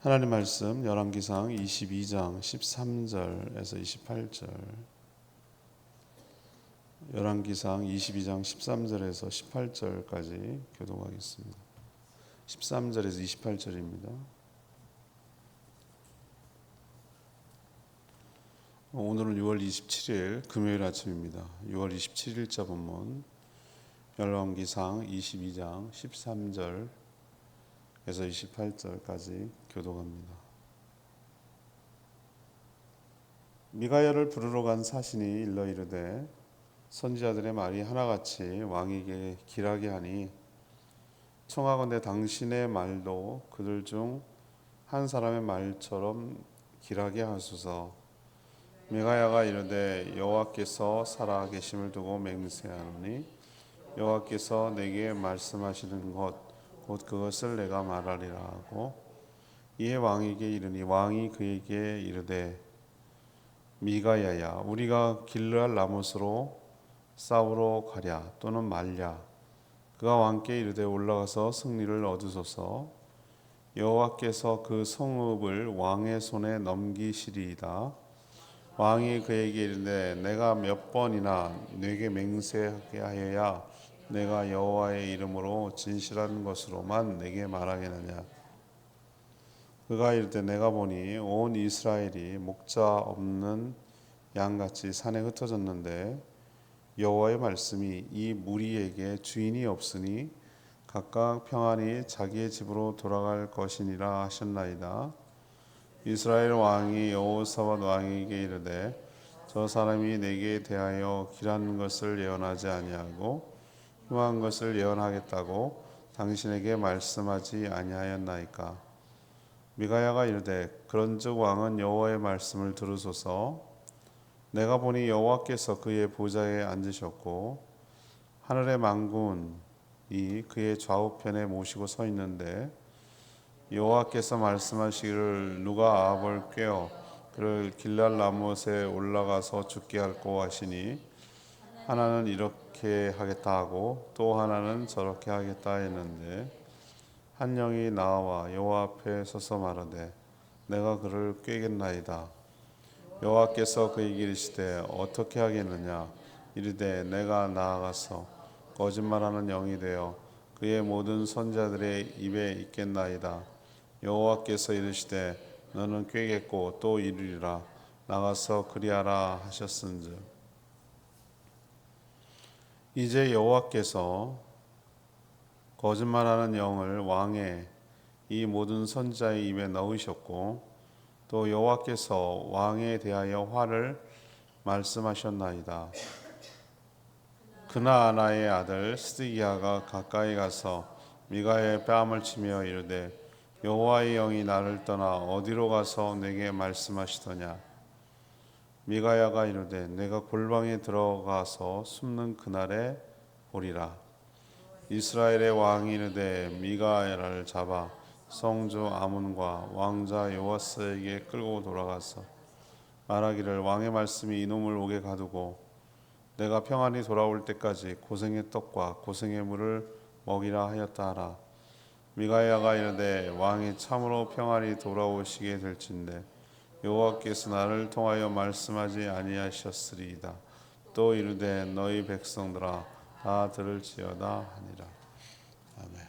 하나님 말씀 열왕기상 22장 13절에서 28절. 열왕기상 22장 13절에서 18절까지 교독하겠습니다. 13절에서 28절입니다. 오늘은 6월 27일 금요일 아침입니다. 6월 27일자 본문 열왕기상 22장 13절에서 28절까지 교독합니다. 미가야를 부르러 간 사신이 일러 이르되 선지자들의 말이 하나같이 왕에게 길하게 하니 청하건대 당신의 말도 그들 중 한 사람의 말처럼 길하게 하소서. 미가야가 이르되 여호와께서 살아 계심을 두고 맹세하노니 여호와께서 내게 말씀하시는 것 곧 그것을 내가 말하리라 하고 이에 왕에게 이르니 왕이 그에게 이르되 미가야야 우리가 길르앗 라못으로 싸우러 가랴 또는 말랴. 그가 왕께 이르되 올라가서 승리를 얻으소서. 여호와께서 그 성읍을 왕의 손에 넘기시리이다. 왕이 그에게 이르되 내가 몇 번이나 네게 맹세하게 하여야 내가 여호와의 이름으로 진실한 것으로만 내게 말하겠느냐. 그가 이르되 내가 보니 온 이스라엘이 목자 없는 양같이 산에 흩어졌는데 여호와의 말씀이 이 무리에게 주인이 없으니 각각 평안히 자기의 집으로 돌아갈 것이니라 하셨나이다. 이스라엘 왕이 여호사밧 왕에게 이르되 저 사람이 내게 대하여 길한 것을 예언하지 아니하고 흉한 것을 예언하겠다고 당신에게 말씀하지 아니하였나이까. 미가야가 이르되 그런즉 왕은 여호와의 말씀을 들으소서. 내가 보니 여호와께서 그의 보좌에 앉으셨고 하늘의 만군이 그의 좌우편에 모시고 서 있는데 여호와께서 말씀하시기를 누가 아합을 꾀어 그를 길랄 라못에 올라가서 죽게 할꼬 하시니 하나는 이렇게 하겠다 하고 또 하나는 저렇게 하겠다 했는데 한 영이 나와 여호와 앞에 서서 말하되 내가 그를 꾀겠나이다. 여호와께서 그에게 이르시되 어떻게 하겠느냐. 이르되 내가 나아가서 거짓말하는 영이 되어 그의 모든 선자들의 입에 있겠나이다. 여호와께서 이르시되 너는 꾀겠고 또 이르리라. 나가서 그리하라 하셨은즉 이제 여호와께서 거짓말하는 영을 왕의 이 모든 선자의 입에 넣으셨고 또 여호와께서 왕에 대하여 화를 말씀하셨나이다. 그나아나의 아들 스드기야가 가까이 가서 미가야의 뺨을 치며 이르되 여호와의 영이 나를 떠나 어디로 가서 내게 말씀하시더냐. 미가야가 이르되 내가 골방에 들어가서 숨는 그날에 보리라. 이스라엘의 왕이 이르되 미가야를 잡아 성주 아문과 왕자 요아스에게 끌고 돌아가서 말하기를 왕의 말씀이 이놈을 옥에 가두고 내가 평안히 돌아올 때까지 고생의 떡과 고생의 물을 먹이라 하였다 하라. 미가야가 이르되 왕이 참으로 평안히 돌아오시게 될진대 여호와께서 나를 통하여 말씀하지 아니하셨으리이다. 또 이르되 너희 백성들아 다 들을지어다 하니라. 아멘.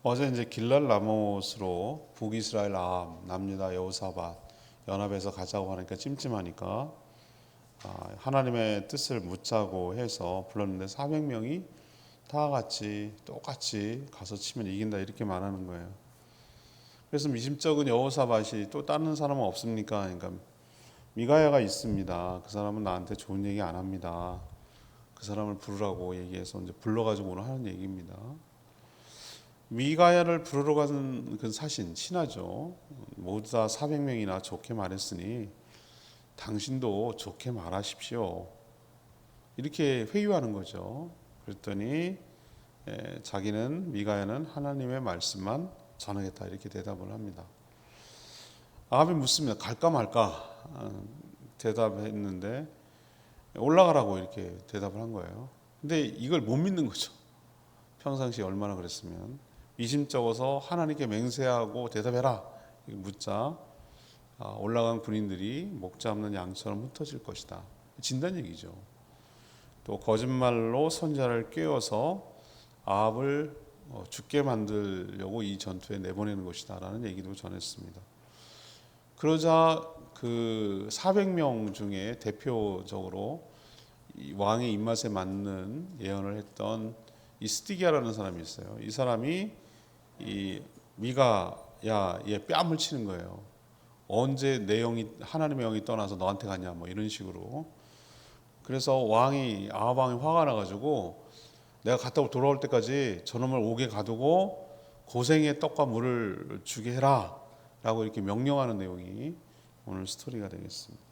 어제 이제 길랄 라못으로 북이스라엘 아합, 남유다 여호사밧 연합해서 가자고 하니까 찜찜하니까 하나님의 뜻을 묻자고 해서 불렀는데 400명이 다 같이 똑같이 가서 치면 이긴다 이렇게 말하는 거예요. 그래서 미심쩍은 여호사밧이 또 다른 사람은 없습니까? 그러니까 미가야가 있습니다. 그 사람은 나한테 좋은 얘기 안 합니다. 그 사람을 부르라고 얘기해서 이제 불러가지고 오늘 하는 얘기입니다. 미가야를 부르러 가는 그 사신 신하죠. 모두 다 400명이나 좋게 말했으니 당신도 좋게 말하십시오. 이렇게 회유하는 거죠. 그랬더니 자기는 미가야는 하나님의 말씀만 전하겠다 이렇게 대답을 합니다. 아합이 묻습니다. 갈까 말까 대답했는데 올라가라고 이렇게 대답을 한 거예요. 근데 이걸 못 믿는 거죠. 평상시에 얼마나 그랬으면 미심쩍어서 하나님께 맹세하고 대답해라 묻자 올라간 군인들이 목 잡는 양처럼 흩어질 것이다. 진단 얘기죠. 또 거짓말로 선지자를 꾀어서 아합을 죽게 만들려고 이 전투에 내보내는 것이다라는 얘기도 전했습니다. 그러자 그 400명 중에 대표적으로 이 왕의 입맛에 맞는 예언을 했던 이 스디기야라는 사람이 있어요. 이 사람이 이 미가야 얘 뺨을 치는 거예요. 언제 내 영이 하나님의 영이 떠나서 너한테 가냐 뭐 이런 식으로. 그래서 아합 왕이 화가 나가지고 내가 갔다 돌아올 때까지 저놈을 옥에 가두고 고생의 떡과 물을 주게 해라 라고 이렇게 명령하는 내용이 오늘 스토리가 되겠습니다.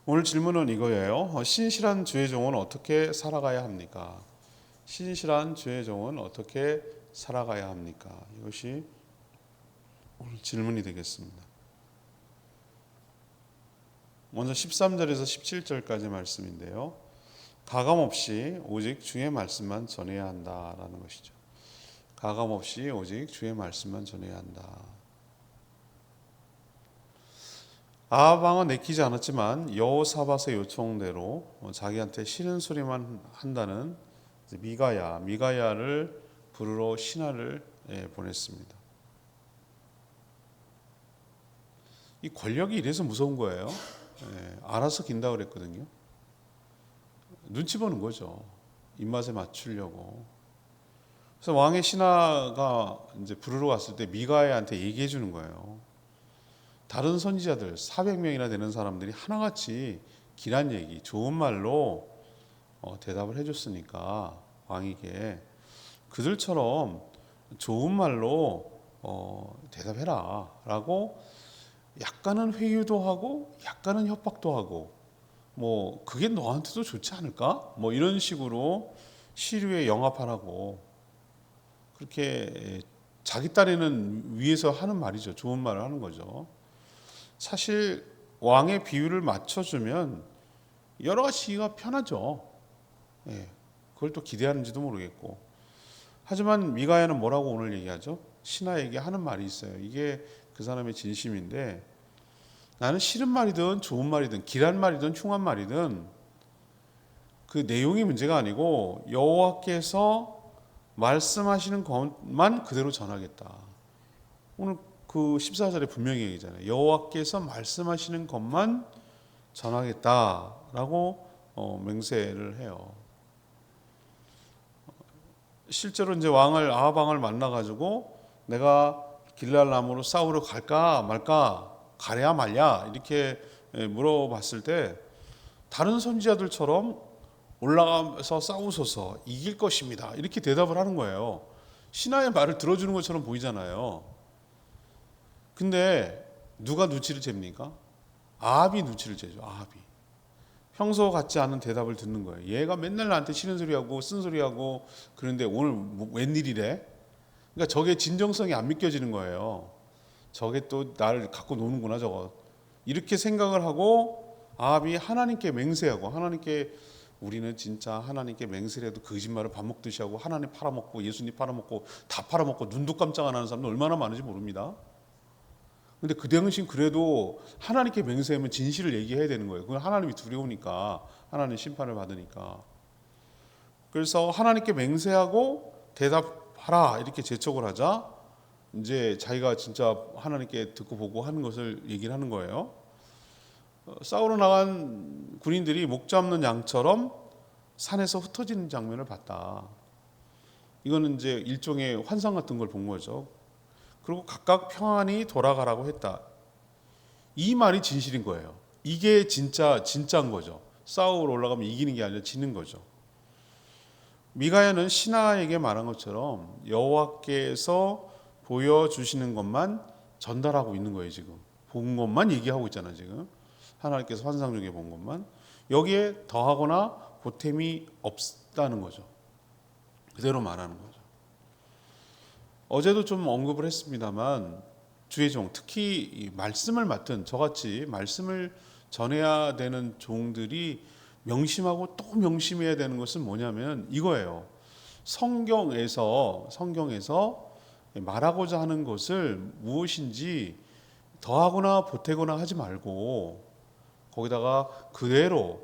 오늘 질문은 이거예요. 신실한 주의 종은 어떻게 살아가야 합니까? 신실한 주의 종은 어떻게 살아가야 합니까? 이것이 오늘 질문이 되겠습니다. 먼저 13절에서 17절까지 말씀인데요. 가감없이 오직 주의 말씀만 전해야 한다라는 것이죠. 가감없이 오직 주의 말씀만 전해야 한다. 아합 왕은 내키지 않았지만 여호사밧의 요청대로 자기한테 싫은 소리만 한다는 미가야를 부르러 신하를 보냈습니다. 이 권력이 이래서 무서운 거예요. 알아서 긴다 그랬거든요. 눈치 보는 거죠. 입맛에 맞추려고. 그래서 왕의 신하가 이제 부르러 갔을 때 미가야한테 얘기해 주는 거예요. 다른 선지자들 400명이나 되는 사람들이 하나같이 길한 얘기, 좋은 말로 대답을 해줬으니까 왕에게 그들처럼 좋은 말로 대답해라 라고 약간은 회유도 하고 약간은 협박도 하고 뭐 그게 너한테도 좋지 않을까? 뭐 이런 식으로 시류에 영합하라고 그렇게 자기 딴에는 위에서 하는 말이죠. 좋은 말을 하는 거죠. 사실 왕의 비유를 맞춰주면 여러 가지가 편하죠. 그걸 또 기대하는지도 모르겠고. 하지만 미가야는 뭐라고 오늘 얘기하죠? 신하에게 하는 말이 있어요. 이게 그 사람의 진심인데 나는 싫은 말이든 좋은 말이든 길한 말이든 흉한 말이든 그 내용이 문제가 아니고 여호와께서 말씀하시는 것만 그대로 전하겠다. 오늘 그 14절에 분명히 얘기잖아요. 여호와께서 말씀하시는 것만 전하겠다라고 맹세를 해요. 실제로 이제 아합 왕을 만나 가지고 내가 길랄 나무로 싸우러 갈까 말까 가랴 말랴 이렇게 물어봤을 때 다른 선지자들처럼 올라가서 싸우소서 이길 것입니다 이렇게 대답을 하는 거예요. 신하의 말을 들어주는 것처럼 보이잖아요. 근데 누가 눈치를 챕니까? 아합이 눈치를 채죠. 아합이 평소 같지 않은 대답을 듣는 거예요. 얘가 맨날 나한테 싫은 소리하고 쓴소리하고 그런데 오늘 웬일이래? 그러니까 저게 진정성이 안 믿겨지는 거예요. 저게 또 나를 갖고 노는구나 저거. 이렇게 생각을 하고 아합이 하나님께 맹세하고 하나님께 우리는 진짜 하나님께 맹세를 해도 거짓말을 밥 먹듯이 하고 하나님 팔아먹고 예수님 팔아먹고 다 팔아먹고 눈도 깜짝 안 하는 사람들 얼마나 많은지 모릅니다. 근데 그 당시 그래도 하나님께 맹세하면 진실을 얘기해야 되는 거예요. 그건 하나님이 두려우니까 하나님 심판을 받으니까. 그래서 하나님께 맹세하고 대답하라 이렇게 재촉을 하자 이제 자기가 진짜 하나님께 듣고 보고 하는 것을 얘기를 하는 거예요. 싸우러 나간 군인들이 목 잡는 양처럼 산에서 흩어지는 장면을 봤다. 이거는 이제 일종의 환상 같은 걸 본 거죠. 그리고 각각 평안히 돌아가라고 했다. 이 말이 진실인 거예요. 이게 진짜인 거죠. 싸우러 올라가면 이기는 게 아니라 지는 거죠. 미가야는 신하에게 말한 것처럼 여호와께서 보여주시는 것만 전달하고 있는 거예요. 지금 본 것만 얘기하고 있잖아요. 지금 하나님께서 환상 중에 본 것만 여기에 더하거나 보탬이 없다는 거죠. 그대로 말하는 거죠. 어제도 좀 언급을 했습니다만 주의 종, 특히 말씀을 맡은 저같이 말씀을 전해야 되는 종들이 명심하고 또 명심해야 되는 것은 뭐냐면 이거예요. 성경에서 말하고자 하는 것을 무엇인지 더하거나 보태거나 하지 말고 거기다가 그대로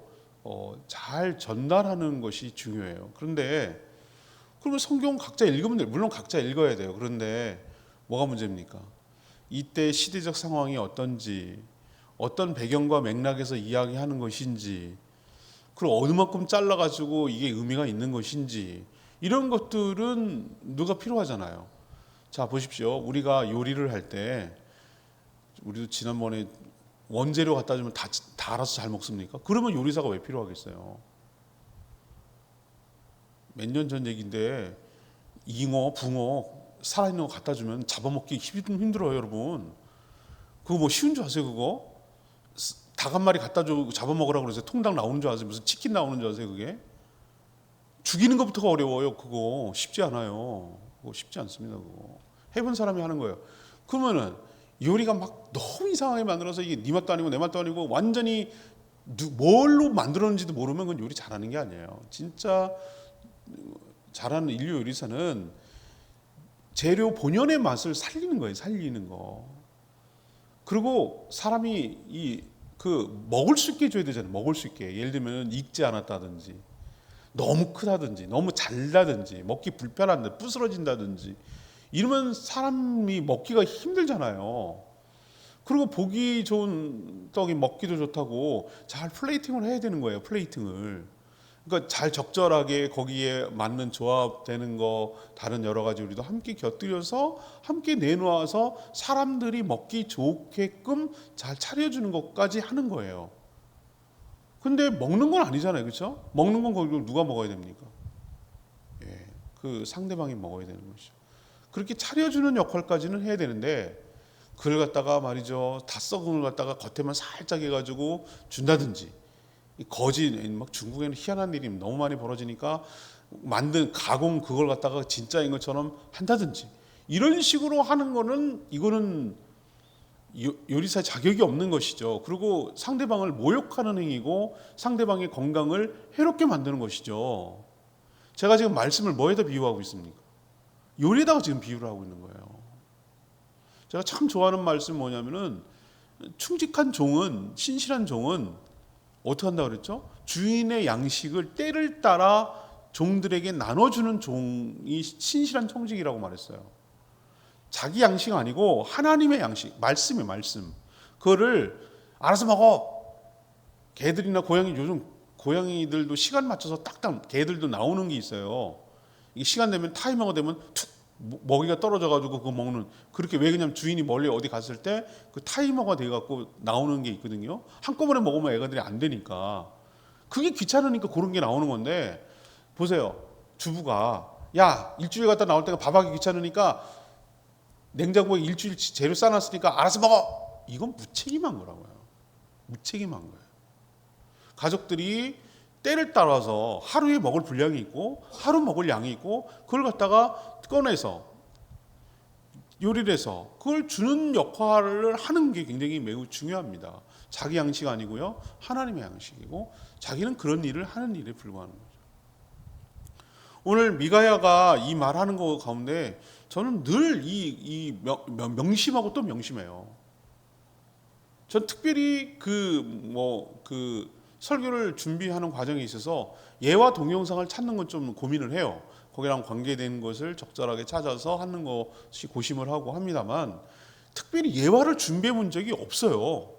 잘 전달하는 것이 중요해요. 그런데 그러면 성경 각자 읽으면 돼요. 물론 각자 읽어야 돼요. 그런데 뭐가 문제입니까? 이때 시대적 상황이 어떤지, 어떤 배경과 맥락에서 이야기하는 것인지, 그리고 어느 만큼 잘라가지고 이게 의미가 있는 것인지, 이런 것들은 누가 필요하잖아요. 자, 보십시오. 우리가 요리를 할 때 우리도 지난번에 원재료 갖다 주면 다 알아서 잘 먹습니까? 그러면 요리사가 왜 필요하겠어요? 몇 년 전 얘기인데 잉어, 붕어 살아있는 거 갖다 주면 잡아먹기 힘들어요, 여러분. 그거 뭐 쉬운 줄 아세요, 그거? 닭 한 마리 갖다 줘 잡아먹으라고 그러세요. 통닭 나오는 줄 아세요? 무슨 치킨 나오는 줄 아세요, 그게? 죽이는 것부터가 어려워요, 그거. 쉽지 않아요. 그거 쉽지 않습니다, 그거. 해본 사람이 하는 거예요. 그러면은 요리가 막 너무 이상하게 만들어서 이게 네 맛도 아니고 내 맛도 아니고 완전히 뭘로 만들었는지도 모르면 그건 요리 잘하는 게 아니에요. 진짜 잘하는 인류 요리사는 재료 본연의 맛을 살리는 거예요. 살리는 거. 그리고 사람이 먹을 수 있게 줘야 되잖아요. 먹을 수 있게. 예를 들면 익지 않았다든지 너무 크다든지 너무 잘다든지 먹기 불편한데 부스러진다든지 이러면 사람이 먹기가 힘들잖아요. 그리고 보기 좋은 떡이 먹기도 좋다고 잘 플레이팅을 해야 되는 거예요. 플레이팅을. 그러니까 잘 적절하게 거기에 맞는 조합되는 거 다른 여러 가지 우리도 함께 곁들여서 함께 내놓아서 사람들이 먹기 좋게끔 잘 차려주는 것까지 하는 거예요. 근데 먹는 건 아니잖아요. 그렇죠? 먹는 건 거기를 누가 먹어야 됩니까? 예, 그 상대방이 먹어야 되는 것이죠. 그렇게 차려주는 역할까지는 해야 되는데 그걸 갖다가 말이죠. 다 썩은 걸 갖다가 겉에만 살짝 해가지고 준다든지 거짓 막 중국에는 희한한 일이 너무 많이 벌어지니까 만든 가공 그걸 갖다가 진짜인 것처럼 한다든지 이런 식으로 하는 거는 이거는 요리사의 자격이 없는 것이죠. 그리고 상대방을 모욕하는 행위고 상대방의 건강을 해롭게 만드는 것이죠. 제가 지금 말씀을 뭐에다 비유하고 있습니까? 요리에다가 지금 비유를 하고 있는 거예요. 제가 참 좋아하는 말씀이 뭐냐면은 충직한 종은 신실한 종은 어떻게 한다고 그랬죠? 주인의 양식을 때를 따라 종들에게 나눠주는 종이 신실한 청직이라고 말했어요. 자기 양식 아니고 하나님의 양식, 말씀이에요, 말씀. 그거를 알아서 먹어. 개들이나 고양이, 요즘 고양이들도 시간 맞춰서 딱딱 개들도 나오는 게 있어요. 이게 시간 되면 타이머가 되면 툭 먹이가 떨어져가지고 그거 먹는. 그렇게 왜 그냥 주인이 멀리 어디 갔을 때 그 타이머가 돼갖고 나오는 게 있거든요. 한꺼번에 먹으면 애가들이 안 되니까. 그게 귀찮으니까 그런 게 나오는 건데 보세요. 주부가 야 일주일 갔다 나올 때가 밥하기 귀찮으니까 냉장고에 일주일 재료 싸놨으니까 알아서 먹어. 이건 무책임한 거라고요. 무책임한 거예요. 가족들이 때를 따라서 하루에 먹을 분량이 있고 하루 먹을 양이 있고 그걸 갖다가 꺼내서 요리를 해서 그걸 주는 역할을 하는 게 굉장히 매우 중요합니다. 자기 양식 아니고요. 하나님의 양식이고 자기는 그런 일을 하는 일에 불과하는 거죠. 오늘 미가야가 이 말하는 거 가운데 저는 늘 명심하고 또 명심해요. 전 특별히 그 설교를 준비하는 과정에 있어서 예와 동영상을 찾는 건 좀 고민을 해요. 거기랑 관계된 것을 적절하게 찾아서 하는 것이 고심을 하고 합니다만 특별히 예화를 준비해 본 적이 없어요.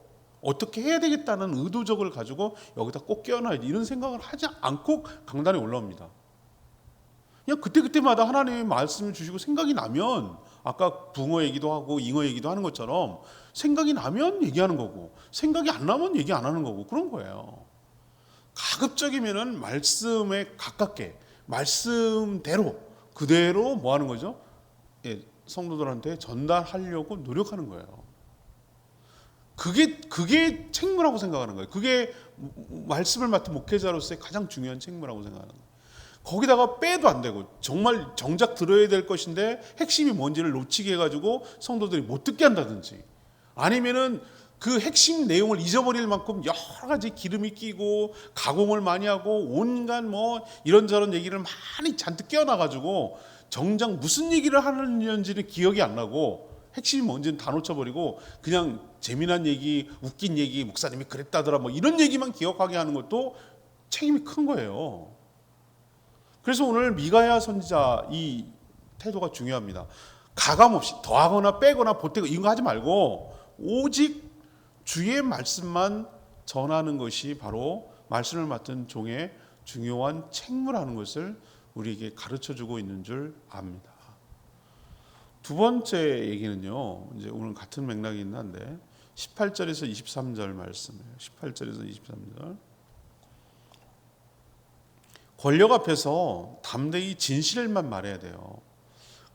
어떻게 해야 되겠다는 의도적을 가지고 여기다 꼭 껴놔야지 이런 생각을 하지 않고 강단에 올라옵니다. 그냥 그때그때마다 하나님의 말씀을 주시고 생각이 나면 아까 붕어 얘기도 하고 잉어 얘기도 하는 것처럼 생각이 나면 얘기하는 거고 생각이 안 나면 얘기 안 하는 거고 그런 거예요. 가급적이면은 말씀에 가깝게 말씀대로 그대로 뭐 하는 거죠? 예, 성도들한테 전달하려고 노력하는 거예요. 그게 책무라고 생각하는 거예요. 그게 말씀을 맡은 목회자로서의 가장 중요한 책무라고 생각하는 거예요. 거기다가 빼도 안 되고 정말 정작 들어야 될 것인데 핵심이 뭔지를 놓치게 해가지고 성도들이 못 듣게 한다든지 아니면은 그 핵심 내용을 잊어버릴 만큼 여러 가지 기름이 끼고 가공을 많이 하고 온갖 뭐 이런저런 얘기를 많이 잔뜩 끼워놔가지고 정작 무슨 얘기를 하는지는 기억이 안 나고 핵심이 뭔지는 다 놓쳐버리고 그냥 재미난 얘기, 웃긴 얘기, 목사님이 그랬다더라 뭐 이런 얘기만 기억하게 하는 것도 책임이 큰 거예요. 그래서 오늘 미가야 선지자 이 태도가 중요합니다. 가감 없이 더하거나 빼거나 보태고 이런 거 하지 말고 오직 주의 말씀만 전하는 것이 바로 말씀을 맡은 종의 중요한 책무라는 것을 우리에게 가르쳐주고 있는 줄 압니다. 두 번째 얘기는요, 이제 오늘 같은 맥락이긴 한데 18절에서 23절 말씀이에요. 18절에서 23절. 권력 앞에서 담대히 진실만 말해야 돼요.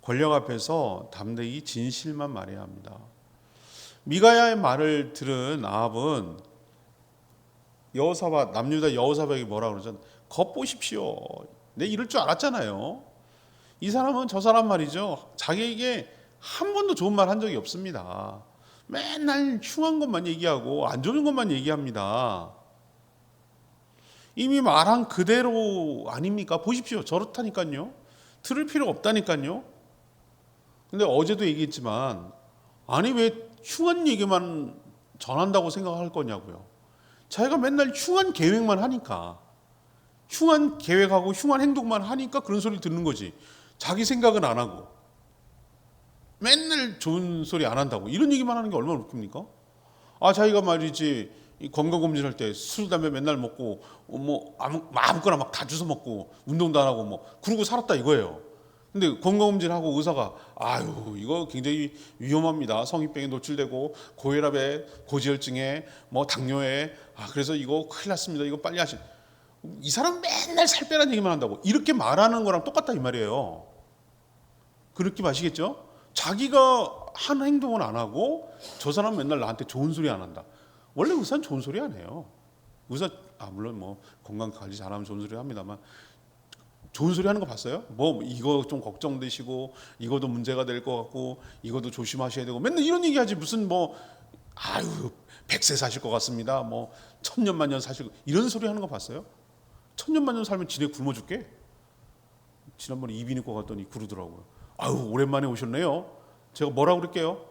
권력 앞에서 담대히 진실만 말해야 합니다. 미가야의 말을 들은 아합은 여호사밧, 남유다 여호사밧이 뭐라 그러죠? 겉보십시오. 내 이럴 줄 알았잖아요. 이 사람은 저 사람 말이죠. 자기에게 한 번도 좋은 말 한 적이 없습니다. 맨날 흉한 것만 얘기하고 안 좋은 것만 얘기합니다. 이미 말한 그대로 아닙니까? 보십시오. 저렇다니까요. 들을 필요 없다니까요. 근데 어제도 얘기했지만 아니 왜 흉한 얘기만 전한다고 생각할 거냐고요. 자기가 맨날 흉한 계획만 하니까 흉한 계획하고 흉한 행동만 하니까 그런 소리 듣는 거지. 자기 생각은 안 하고 맨날 좋은 소리 안 한다고 이런 얘기만 하는 게 얼마나 웃깁니까? 아 자기가 말이지 건강검진할 때 술 담배 맨날 먹고 뭐 아무거나 막 다 주워 먹고 운동도 안 하고 뭐 그러고 살았다 이거예요. 근데 건강검진하고 의사가 아유 이거 굉장히 위험합니다. 성인병에 노출되고 고혈압에 고지혈증에 뭐 당뇨에 그래서 이거 큰일 났습니다. 이거 빨리 하시. 이 사람 맨날 살 빼라는 얘기만 한다고 이렇게 말하는 거랑 똑같다 이 말이에요. 그 느낌 아시겠죠? 자기가 한 행동은 안 하고 저 사람 맨날 나한테 좋은 소리 안 한다. 원래 의사는 좋은 소리 안 해요. 의사 물론 뭐 건강 관리 잘하면 좋은 소리 합니다만 좋은 소리 하는 거 봤어요? 뭐 이거 좀 걱정되시고 이것도 문제가 될 것 같고 이것도 조심하셔야 되고 맨날 이런 얘기하지 무슨 뭐 아유 100세 사실 것 같습니다. 뭐 천년만년 사실 이런 소리 하는 거 봤어요? 천년만년 살면 지네 굶어 죽게. 지난번에 이비인후과 갔더니 그러더라고요. 아유 오랜만에 오셨네요. 제가 뭐라고 그럴게요?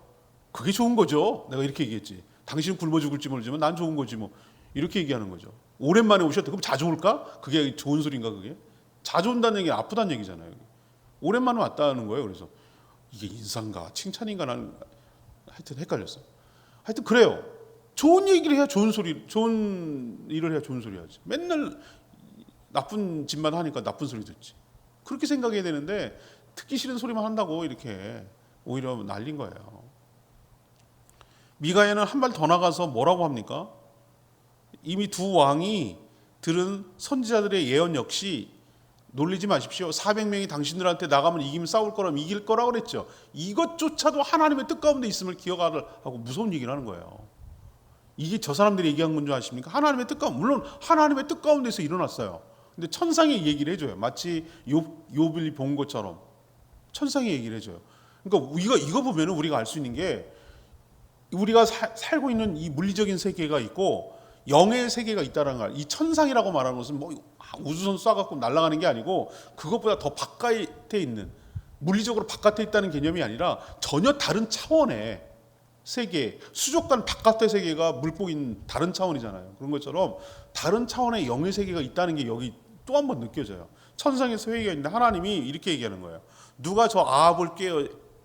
그게 좋은 거죠. 내가 이렇게 얘기했지. 당신은 굶어 죽을지 모르지만 난 좋은 거지 뭐. 이렇게 얘기하는 거죠. 오랜만에 오셨다. 그럼 자주 올까? 그게 좋은 소리인가 그게? 자주 온다는 얘기는 아프다는 얘기잖아요. 오랜만에 왔다는 거예요. 그래서 이게 인사인가 칭찬인가 나는 하여튼 헷갈렸어요. 하여튼 그래요. 좋은 얘기를 해야 좋은 소리, 좋은 일을 해야 좋은 소리 하지. 맨날 나쁜 짓만 하니까 나쁜 소리 듣지. 그렇게 생각해야 되는데 듣기 싫은 소리만 한다고 이렇게 오히려 날린 거예요. 미가야는 한 발 더 나가서 뭐라고 합니까? 이미 두 왕이 들은 선지자들의 예언 역시 놀리지 마십시오. 400명이 당신들한테 나가면 이기면 싸울 거라면 이길 거라고 그랬죠. 이것조차도 하나님의 뜻 가운데 있음을 기억하고 무서운 얘기를 하는 거예요. 이게 저 사람들이 얘기한 건 줄 아십니까? 하나님의 뜻 가운데, 물론 하나님의 뜻 가운데서 일어났어요. 근데 천상이 얘기를 해줘요. 마치 욥이 본 것처럼 천상이 얘기를 해줘요. 그러니까 이거 보면 우리가 알 수 있는 게 우리가 살고 있는 이 물리적인 세계가 있고 영의 세계가 있다는 걸, 이 천상이라고 말하는 것은 뭐 우주선 쏴갖고 날아가는 게 아니고 그것보다 더 바깥에 있는, 물리적으로 바깥에 있다는 개념이 아니라 전혀 다른 차원의 세계, 수족관 바깥의 세계가 물고기인 다른 차원이잖아요. 그런 것처럼 다른 차원의 영의 세계가 있다는 게 여기 또 한 번 느껴져요. 천상에서 회의가 있는데 하나님이 이렇게 얘기하는 거예요. 누가 저 아합을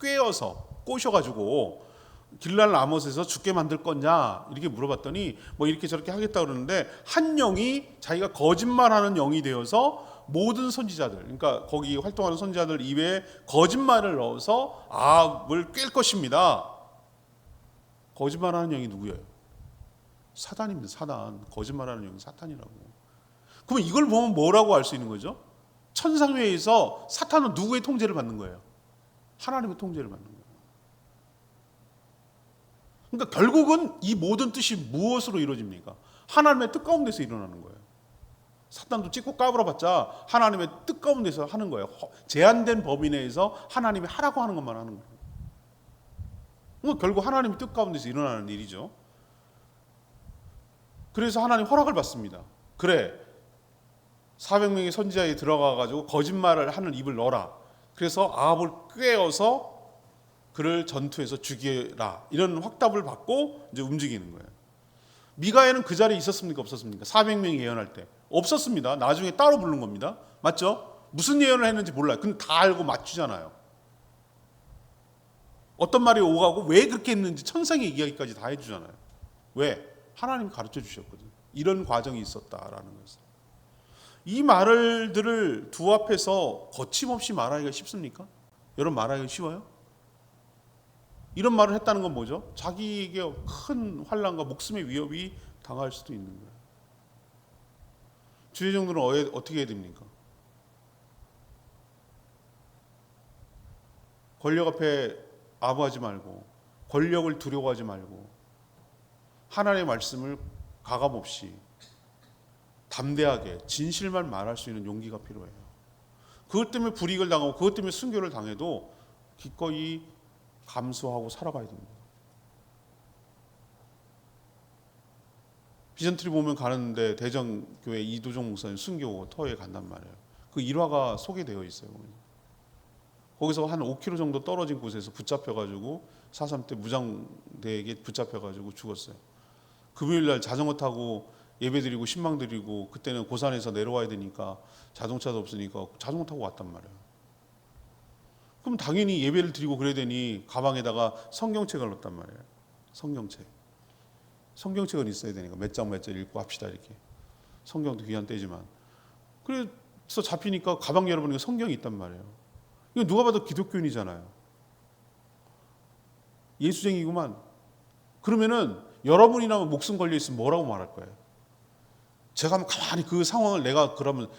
꿰어서 꼬셔가지고 길랄 라못에서 죽게 만들 거냐 이렇게 물어봤더니 뭐 이렇게 저렇게 하겠다 그러는데 한 영이 자기가 거짓말하는 영이 되어서 모든 선지자들, 그러니까 거기 활동하는 선지자들 입에 거짓말을 넣어서 아합을 꿰 것입니다. 거짓말하는 영이 누구예요? 사단입니다. 사단. 거짓말하는 영이 사탄이라고. 그럼 이걸 보면 뭐라고 알 수 있는 거죠? 천상회에서 사탄은 누구의 통제를 받는 거예요? 하나님의 통제를 받는 거예요. 그러니까 결국은 이 모든 뜻이 무엇으로 이루어집니까? 하나님의 뜻 가운데서 일어나는 거예요. 사탄도 찍고 까불어봤자 하나님의 뜻 가운데서 하는 거예요. 제한된 범위 내에서 하나님이 하라고 하는 것만 하는 거예요. 그러니까 결국 하나님의 뜻 가운데서 일어나는 일이죠. 그래서 하나님 허락을 받습니다. 그래, 400명의 선지자에 들어가가지고 거짓말을 하는 입을 넣어라. 그래서 아합을 꾀어서 그를 전투에서 죽여라. 이런 확답을 받고 이제 움직이는 거예요. 미가야는 그 자리에 있었습니까? 없었습니까? 400명이 예언할 때 없었습니다. 나중에 따로 부른 겁니다. 맞죠? 무슨 예언을 했는지 몰라요. 근데 다 알고 맞추잖아요. 어떤 말이 오가고 왜 그렇게 했는지 천상의 이야기까지 다 해주잖아요. 왜? 하나님이 가르쳐 주셨거든요. 이런 과정이 있었다라는 것을. 이 말들을 두 앞에서 거침없이 말하기가 쉽습니까? 여러분, 말하기가 쉬워요? 이런 말을 했다는 건 뭐죠? 자기에게 큰 환난과 목숨의 위협이 당할 수도 있는 거예요. 주의 정도는 어떻게 해야 됩니까? 권력 앞에 아부하지 말고, 권력을 두려워하지 말고, 하나님의 말씀을 가감없이 담대하게 진실만 말할 수 있는 용기가 필요해요. 그것 때문에 불이익을 당하고 그것 때문에 순교를 당해도 기꺼이 감수하고 살아가야 됩니다. 비전트리 보면 가는데 대전교회 이도종 목사님 순교 터에 간단 말이에요. 그 일화가 소개되어 있어요. 거기서 한 5km 정도 떨어진 곳에서 붙잡혀가지고 4.3 때 무장대에게 붙잡혀가지고 죽었어요. 금요일날 자전거 타고 예배드리고 신방드리고, 그때는 고산에서 내려와야 되니까 자동차도 없으니까 자전거 타고 왔단 말이에요. 그럼 당연히 예배를 드리고 그래야 되니 가방에다가 성경책을 넣었단 말이에요. 성경책은 있어야 되니까 몇 장 읽고 합시다 이렇게. 성경도 귀한 때지만. 그래서 잡히니까 가방 열어보니까 성경이 있단 말이에요. 이거 누가 봐도 기독교인이잖아요. 예수쟁이구만. 그러면은 여러분이라면 목숨 걸려 있으면 뭐라고 말할 거예요? 제가 가만히 그 상황을 내가 그러면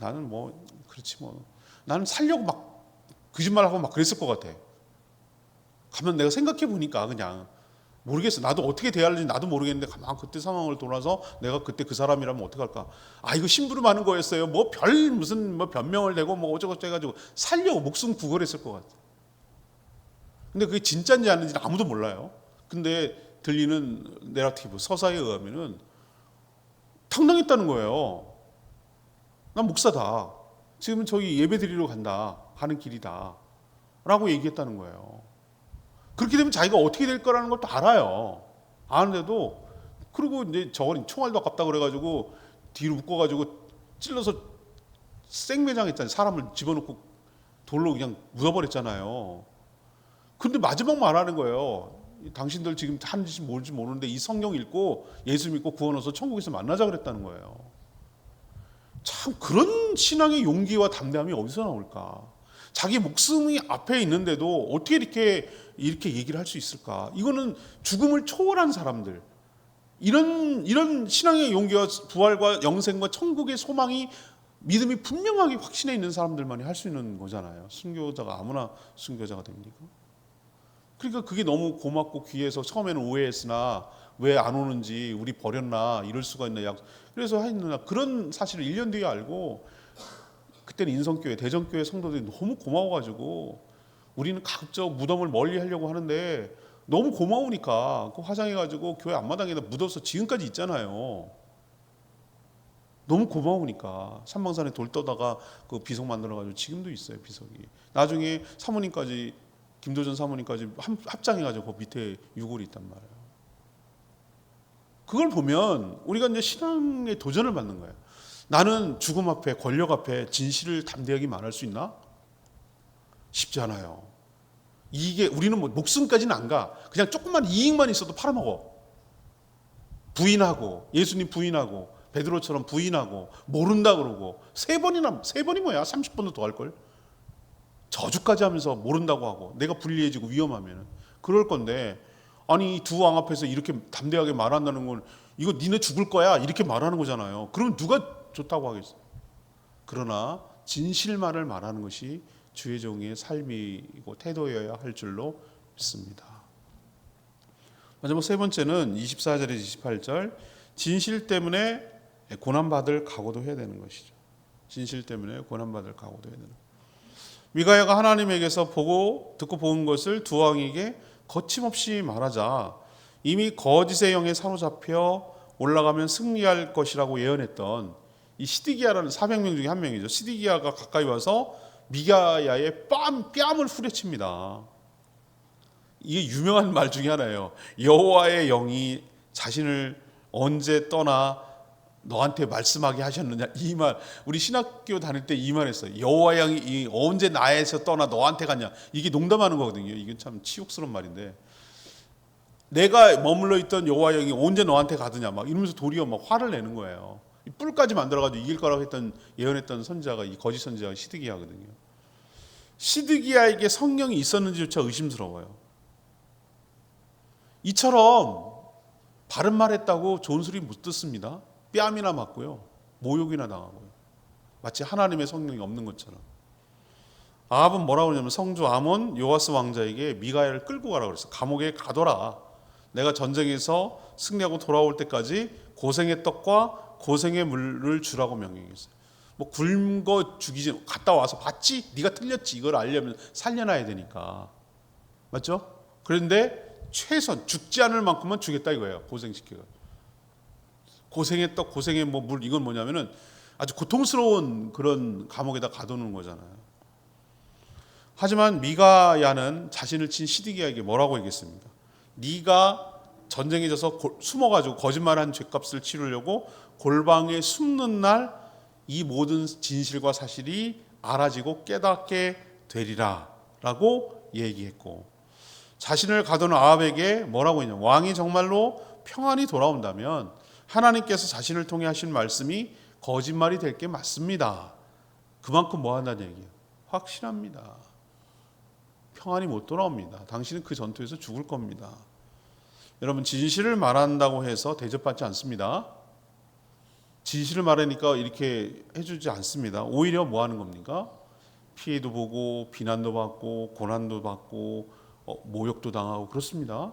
나는 뭐 그렇지 뭐, 나는 살려고 막 거짓말하고 막 그랬을 것 같아. 가만 내가 생각해 보니까 그냥 모르겠어. 나도 어떻게 대할지 나도 모르겠는데 가만 그때 상황을 돌아서 내가 그때 그 사람이라면 어떡할까? 이거 심부름하는 거였어요. 뭐 무슨 변명을 대고 뭐 어쩌고저쩌고 해가지고 살려고 목숨 구걸했을 것 같아. 근데 그게 진짜인지 아닌지는 아무도 몰라요. 근데 들리는 내러티브 서사에 의하면은 당당했다는 거예요. 난 목사다. 지금 저기 예배 드리러 간다. 가는 길이다. 라고 얘기했다는 거예요. 그렇게 되면 자기가 어떻게 될 거라는 걸 또 알아요. 아는데도, 그리고 이제 저건 총알도 아깝다 그래가지고 뒤로 묶어가지고 찔러서 생매장했잖아요. 사람을 집어넣고 돌로 그냥 묻어버렸잖아요. 근데 마지막 말하는 거예요. 당신들 지금 하는 짓이 뭔지 모르는데 이 성경 읽고 예수 믿고 구원 얻어서 천국에서 만나자 그랬다는 거예요. 참, 그런 신앙의 용기와 담대함이 어디서 나올까? 자기 목숨이 앞에 있는데도 어떻게 이렇게 얘기를 할 수 있을까? 이거는 죽음을 초월한 사람들, 이런 신앙의 용기와 부활과 영생과 천국의 소망이, 믿음이 분명하게 확신해 있는 사람들만이 할 수 있는 거잖아요. 순교자가 아무나 순교자가 됩니까? 그러니까 그게 너무 고맙고 귀해서 처음에는 오해했으나 왜 안 오는지, 우리 버렸나, 이럴 수가 있나, 그래서 했느냐, 그런 사실을 1년 뒤에 알고, 그때는 인성교회, 대전교회 성도들이 너무 고마워가지고 우리는 가급적 무덤을 멀리 하려고 하는데 너무 고마우니까 그 화장해가지고 교회 앞마당에다 묻어서 지금까지 있잖아요. 너무 고마우니까 산방산에 돌 떠다가 그 비석 만들어가지고 지금도 있어요. 비석이. 나중에 사모님까지, 김도전 사모님까지 합장해가지고 그 밑에 유골이 있단 말이에요. 그걸 보면 우리가 이제 신앙의 도전을 받는 거예요. 나는 죽음 앞에, 권력 앞에 진실을 담대하게 말할 수 있나? 쉽지 않아요. 이게 우리는 뭐 목숨까지는 안 가. 그냥 조금만 이익만 있어도 팔아먹어. 부인하고, 예수님 부인하고, 베드로처럼 부인하고, 모른다 그러고, 세 번이 뭐야? 30번도 더 할걸? 저주까지 하면서 모른다고 하고, 내가 불리해지고 위험하면 그럴 건데, 아니, 이 두 왕 앞에서 이렇게 담대하게 말한다는 건 이거 니네 죽을 거야 이렇게 말하는 거잖아요. 그럼 누가 좋다고 하겠어요? 그러나 진실만을 말하는 것이 주의 종의 삶이고 태도여야 할 줄로 믿습니다. 마지막 세 번째는 24절에서 28절, 진실 때문에 고난받을 각오도 해야 되는 것이죠. 진실 때문에 고난받을 각오도 해야 되는 것이죠. 미가야가 하나님에게서 듣고 본 것을 두 왕에게 거침없이 말하자 이미 거짓의 영에 사로잡혀 올라가면 승리할 것이라고 예언했던 이 시드기야라는 400명 중에 한 명이죠. 시드기야가 가까이 와서 미가야의 뺨을 후려칩니다. 이게 유명한 말 중에 하나예요. 여호와의 영이 자신을 언제 떠나 너한테 말씀하게 하셨느냐. 이 말, 우리 신학교 다닐 때 이 말 했어요. 여호와의 영이 언제 나에서 떠나 너한테 갔냐. 이게 농담하는 거거든요. 이게 참 치욕스러운 말인데, 내가 머물러 있던 여호와의 영이 언제 너한테 가느냐 막 이러면서 도리어 막 화를 내는 거예요. 뿔까지 만들어가지고 이길 거라고 예언했던 선지자가, 이 거짓 선지자가 시드기야거든요. 시드기야에게 성령이 있었는지조차 의심스러워요. 이처럼 바른 말 했다고 좋은 소리 못 듣습니다. 뺨이나 맞고요, 모욕이나 당하고요. 마치 하나님의 성령이 없는 것처럼. 아합은 뭐라고 그러냐면, 성주 아몬 요아스 왕자에게 미가야를 끌고 가라고 그랬어. 감옥에 가둬라. 내가 전쟁에서 승리하고 돌아올 때까지 고생의 떡과 고생의 물을 주라고 명령했어요. 뭐 굶거 죽이지, 갔다 와서 봤지? 네가 틀렸지. 이걸 알려면 살려놔야 되니까. 맞죠? 그런데 최선, 죽지 않을 만큼만 주겠다 이거예요. 고생시켜요. 고생의 떡, 고생의 뭐 물, 이건 뭐냐면은 아주 고통스러운 그런 감옥에다 가두는 거잖아요. 하지만 미가야는 자신을 친 시드기야에게 뭐라고 얘기했습니까? 네가 전쟁에 져서 숨어가지고 거짓말한 죄값을 치르려고 골방에 숨는 날 이 모든 진실과 사실이 알아지고 깨닫게 되리라 라고 얘기했고, 자신을 가두는 아합에게 뭐라고 했냐, 왕이 정말로 평안히 돌아온다면 하나님께서 자신을 통해 하신 말씀이 거짓말이 될 게 맞습니다. 그만큼 뭐 한다는 얘기예요? 확실합니다. 평안히 못 돌아옵니다. 당신은 그 전투에서 죽을 겁니다. 여러분, 진실을 말한다고 해서 대접받지 않습니다. 진실을 말하니까 이렇게 해주지 않습니다. 오히려 뭐 하는 겁니까? 피해도 보고 비난도 받고 고난도 받고 모욕도 당하고 그렇습니다.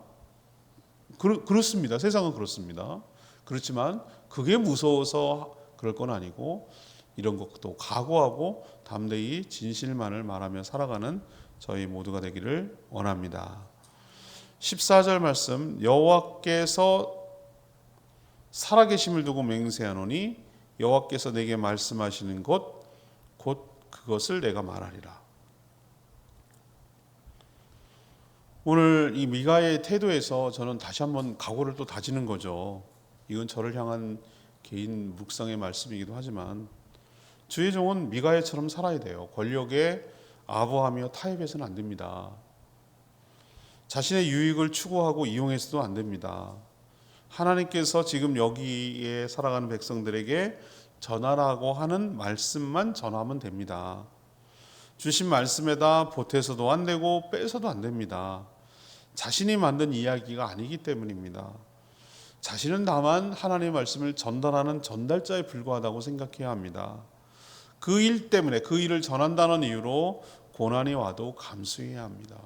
그렇습니다. 세상은 그렇습니다. 그렇지만 그게 무서워서 그럴 건 아니고, 이런 것도 각오하고 담대히 진실만을 말하며 살아가는 저희 모두가 되기를 원합니다. 14절 말씀, 여호와께서 살아계심을 두고 맹세하노니 여호와께서 내게 말씀하시는 곧 그것을 내가 말하리라. 오늘 이 미가의 태도에서 저는 다시 한번 각오를 또 다지는 거죠. 이건 저를 향한 개인 묵상의 말씀이기도 하지만, 주의 종은 미가야처럼 살아야 돼요. 권력에 아부하며 타협해서는 안 됩니다. 자신의 유익을 추구하고 이용해서도 안 됩니다. 하나님께서 지금 여기에 살아가는 백성들에게 전하라고 하는 말씀만 전하면 됩니다. 주신 말씀에다 보태서도 안 되고 빼서도 안 됩니다. 자신이 만든 이야기가 아니기 때문입니다. 자신은 다만 하나님의 말씀을 전달하는 전달자에 불과하다고 생각해야 합니다. 그 일 때문에, 그 일을 전한다는 이유로 고난이 와도 감수해야 합니다.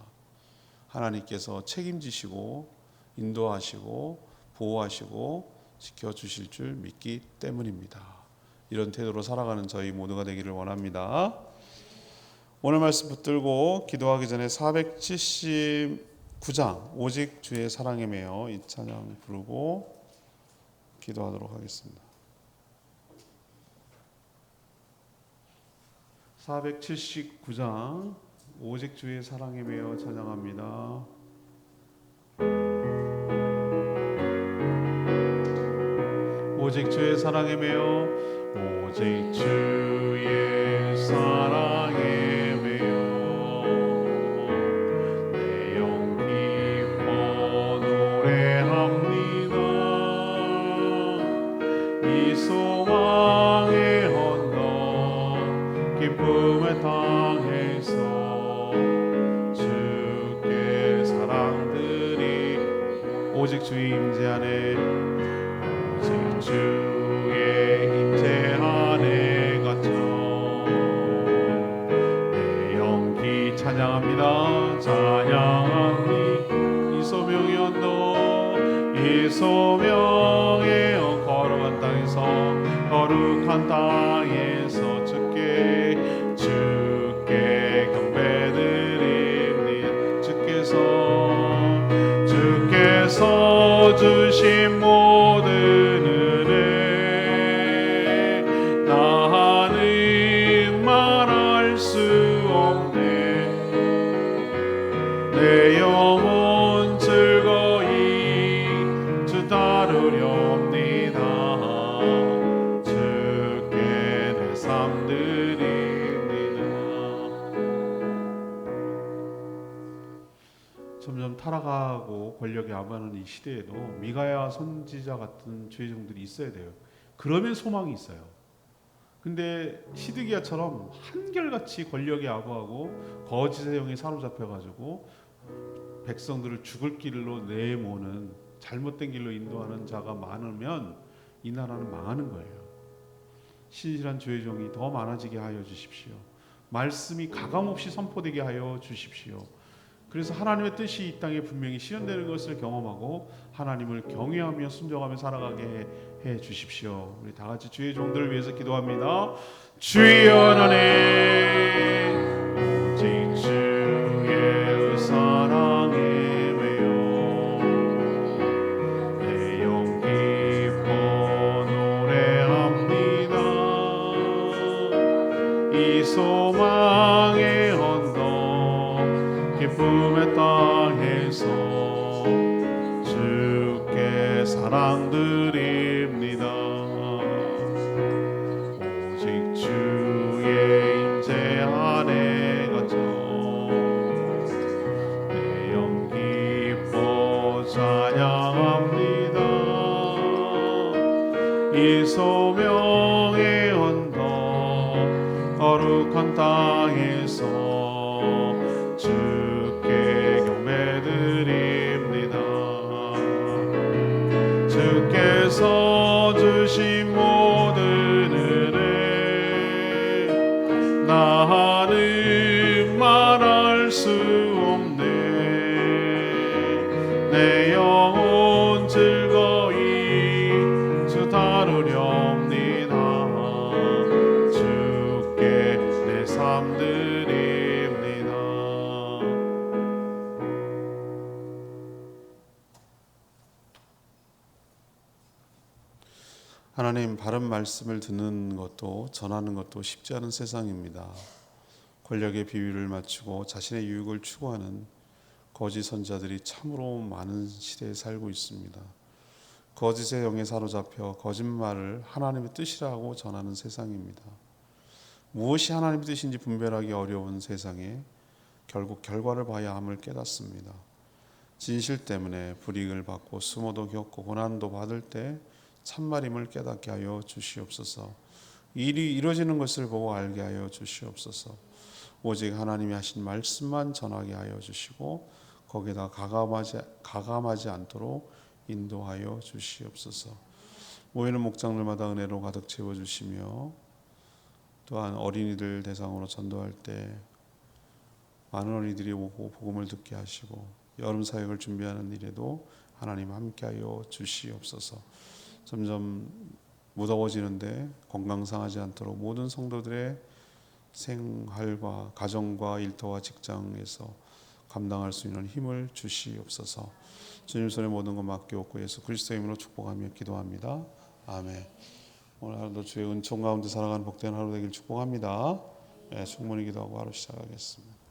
하나님께서 책임지시고 인도하시고 보호하시고 지켜주실 줄 믿기 때문입니다. 이런 태도로 살아가는 저희 모두가 되기를 원합니다. 오늘 말씀 붙들고 기도하기 전에 479장 오직 주의 사랑에 매여 이 찬양 부르고 기도하도록 하겠습니다. 479장 오직 주의 사랑에 매여 찬양합니다. 오직 주의 사랑에 매여, 오직 주의 사랑에 매여 내 영 기뻐 노래합니다. 이 소망의 언덕 기쁨의 땅에서 주께 사랑드리. 오직 주의 임재 안에, 주의 임재 안에 갇혀 내 영기 찬양합니다. 찬양하니 이 소명의 언덕, 이 소명의 거룩한 땅에서, 거룩한 땅에서 주께 경배드립니다. 주께서 주신 모든 삶들입니다. 점점 타락하고 권력이 암하는 이 시대에도 미가야 선지자 같은 죄종들이 있어야 돼요. 그러면 소망이 있어요. 근데 시드기야처럼 한결같이 권력에 아부하고 거짓의 영에 사로잡혀가지고 백성들을 죽을 길로 내모는, 잘못된 길로 인도하는 자가 많으면 이 나라는 망하는 거예요. 신실한 죄종이 더 많아지게 하여 주십시오. 말씀이 가감없이 선포되게 하여 주십시오. 그래서 하나님의 뜻이 이 땅에 분명히 실현되는 것을 경험하고 하나님을 경외하며 순종하며 살아가게 해 주십시오. 우리 다 같이 주의 종들을 위해서 기도합니다. 주여 하나님, 오직 주의 사랑에 매여 내 영 기뻐 노래합니다. 이 소망의 언덕 기쁨의 땅에서 주께 사랑드립니다. 오직 주의 임재 안에 갇혀 내 영 기뻐 찬양합니다. 이 소명의 언덕 거룩한 땅에서 주께 경배드립니다. 주께서 주신 모든 은혜 나는 말할 수 없네. 내 영혼 즐거이 주 다루렵니다. 주께 내 삶 드립니다. 하나님, 바른 말씀을 듣는 것도 전하는 것도 쉽지 않은 세상입니다. 권력의 비위를 맞추고 자신의 유익을 추구하는 거짓 선자들이 참으로 많은 시대에 살고 있습니다. 거짓의 영에 사로잡혀 거짓말을 하나님의 뜻이라고 전하는 세상입니다. 무엇이 하나님의 뜻인지 분별하기 어려운 세상에 결국 결과를 봐야 함을 깨닫습니다. 진실 때문에 불이익을 받고 수모도 겪고 고난도 받을 때 참말임을 깨닫게 하여 주시옵소서. 일이 이루어지는 것을 보고 알게 하여 주시옵소서. 오직 하나님이 하신 말씀만 전하게 하여 주시고 거기에다 가감하지 않도록 인도하여 주시옵소서. 모이는 목장들마다 은혜로 가득 채워주시며 또한 어린이들 대상으로 전도할 때 많은 어린이들이 오고 복음을 듣게 하시고 여름 사역을 준비하는 일에도 하나님 함께하여 주시옵소서. 점점 무더워지는데 건강 상하지 않도록 모든 성도들의 생활과 가정과 일터와 직장에서 감당할 수 있는 힘을 주시옵소서. 주님 손에 모든 것 맡기옵고 예수 그리스도의 이름으로 축복하며 기도합니다. 아멘. 오늘 하루도 주의 은총 가운데 살아가는 복된 하루 되길 축복합니다. 충분히 기도하고 하루 시작하겠습니다.